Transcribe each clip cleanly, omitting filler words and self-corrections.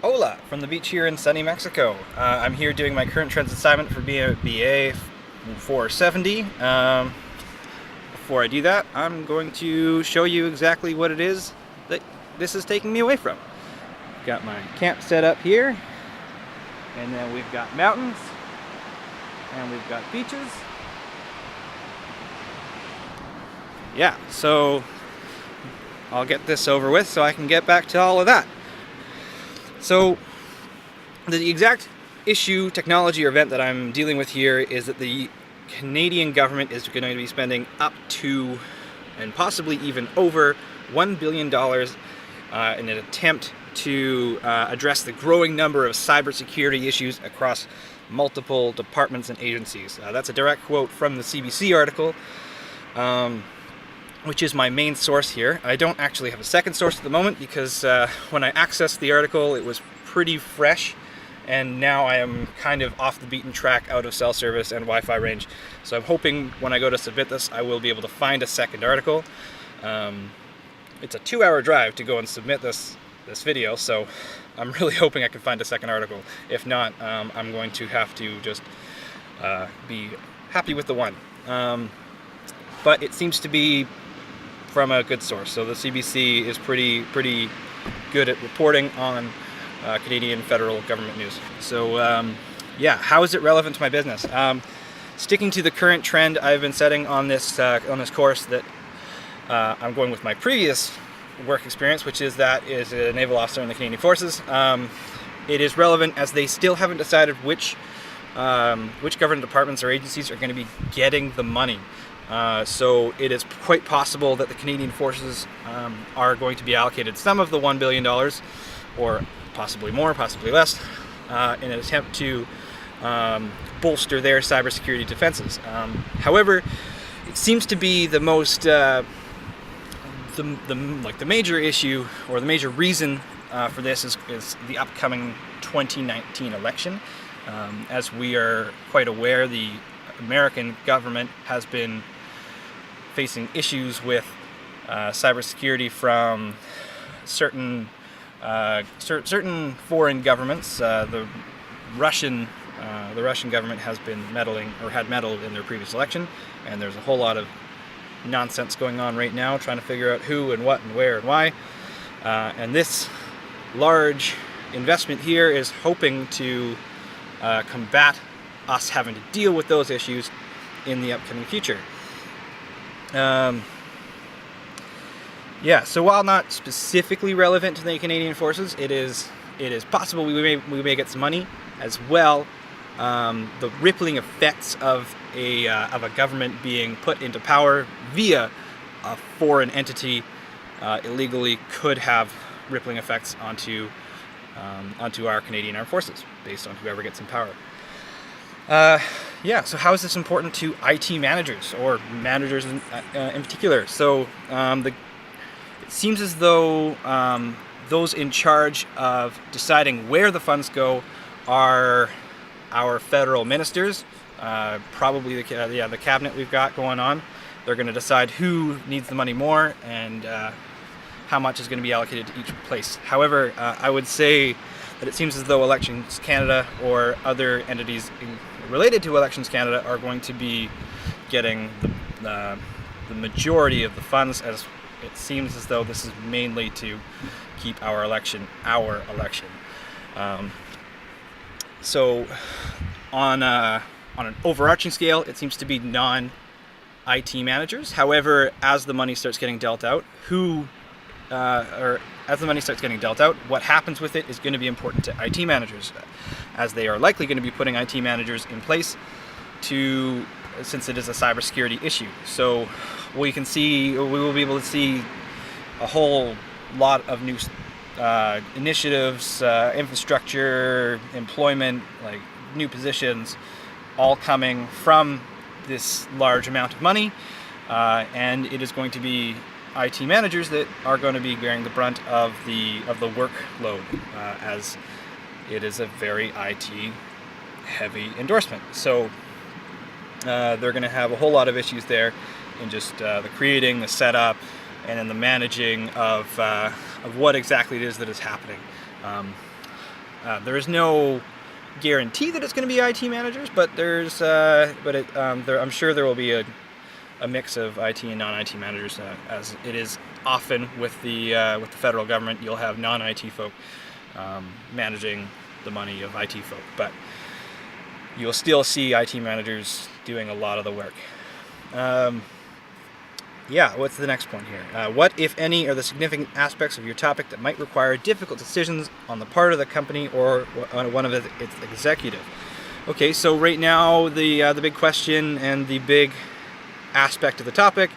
Hola, from the beach here in sunny Mexico. I'm here doing my current trends assignment for BMBA 470. Before I do that, I'm going to show you exactly what it is that this is taking me away from. Got my camp set up here, and then we've got mountains, and we've got beaches. Yeah, so I'll get this over with so I can get back to all of that. So the exact issue, technology, or event that I'm dealing with here is that the Canadian government is going to be spending up to, and possibly even over, $1 billion in an attempt to address the growing number of cybersecurity issues across multiple departments and agencies. That's a direct quote from the CBC article, which is my main source here. I don't actually have a second source at the moment because when I accessed the article it was pretty fresh, and now I am kind of off the beaten track, out of cell service and Wi-Fi range. So I'm hoping when I go to submit this I will be able to find a second article. It's a 2-hour drive to go and submit this video, so I'm really hoping I can find a second article. If not, I'm going to have to just be happy with the one. But it seems to be from a good source. So the CBC is pretty good at reporting on Canadian federal government news. So yeah, how is it relevant to my business? Sticking to the current trend I've been setting on this course, that I'm going with my previous work experience, which is that is a naval officer in the Canadian Forces. It is relevant as they still haven't decided which government departments or agencies are going to be getting the money. So it is quite possible that the Canadian Forces are going to be allocated some of the $1 billion, or possibly more, possibly less, in an attempt to bolster their cybersecurity defenses. However, it seems to be the most, the major issue, or the major reason for this is the upcoming 2019 election. As we are quite aware, the American government has been facing issues with cybersecurity from certain foreign governments. The Russian government has been meddling, or had meddled, in their previous election, and there's a whole lot of nonsense going on right now trying to figure out who and what and where and why. And this large investment here is hoping to combat us having to deal with those issues in the upcoming future. Yeah, so while not specifically relevant to the Canadian Forces, it is possible we may get some money as well. The rippling effects of a government being put into power via a foreign entity illegally could have rippling effects onto our Canadian Armed Forces, based on whoever gets in power. Yeah, so how is this important to IT managers, or managers in particular? So it seems as though those in charge of deciding where the funds go are our federal ministers, probably the cabinet we've got going on. They're going to decide who needs the money more and how much is going to be allocated to each place. However, I would say that it seems as though Elections Canada or other entities related to Elections Canada are going to be getting the majority of the funds, as it seems as though this is mainly to keep our election. So on an overarching scale, it seems to be non-IT managers. However, as the money starts getting dealt out, what happens with it is going to be important to IT managers, as they are likely going to be putting IT managers in place since it is a cybersecurity issue. So we will be able to see a whole lot of new initiatives, infrastructure, employment, like new positions, all coming from this large amount of money, and it is going to be IT managers that are going to be bearing the brunt of the workload, as it is a very IT heavy endorsement. So they're going to have a whole lot of issues there in just the creating, the setup, and then the managing of what exactly it is that is happening. There is no guarantee that it's going to be IT managers, but I'm sure there will be a mix of IT and non-IT managers, as it is often with the federal government. You'll have non-IT folk managing the money of IT folk, but you'll still see IT managers doing a lot of the work. Yeah, what's the next point here? What, if any, are the significant aspects of your topic that might require difficult decisions on the part of the company or one of its executive? Okay, so right now the big question and the big aspect of the topic,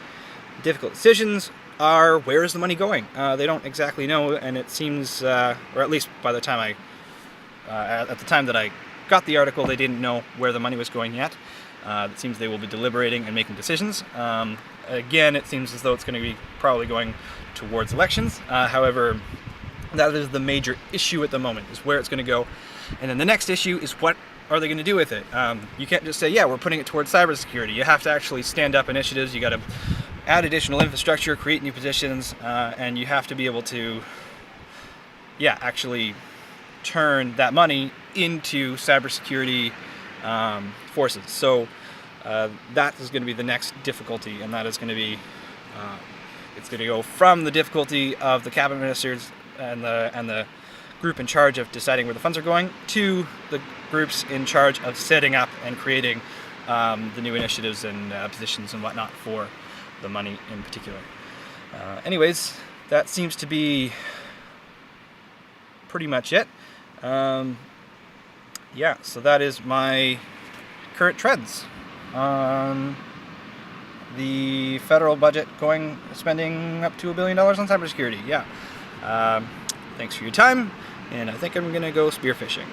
difficult decisions, are where is the money going? They don't exactly know, and it seems, or at least by the time at the time that I got the article, they didn't know where the money was going yet. It seems they will be deliberating and making decisions. Again, it seems as though it's going to be probably going towards elections. However, that is the major issue at the moment, is where it's going to go. And then the next issue is what are they going to do with it? You can't just say, yeah, we're putting it towards cybersecurity. You have to actually stand up initiatives. You got to add additional infrastructure, create new positions, and you have to be able to, actually turn that money into cybersecurity forces. So that is going to be the next difficulty, and that is going to be it's going to go from the difficulty of the cabinet ministers and the group in charge of deciding where the funds are going to the groups in charge of setting up and creating the new initiatives and positions and whatnot for the money in particular. Anyways, that seems to be pretty much it. So that is my current trends on the federal budget spending up to $1 billion on cybersecurity. Thanks for your time, and I think I'm gonna go spearfishing.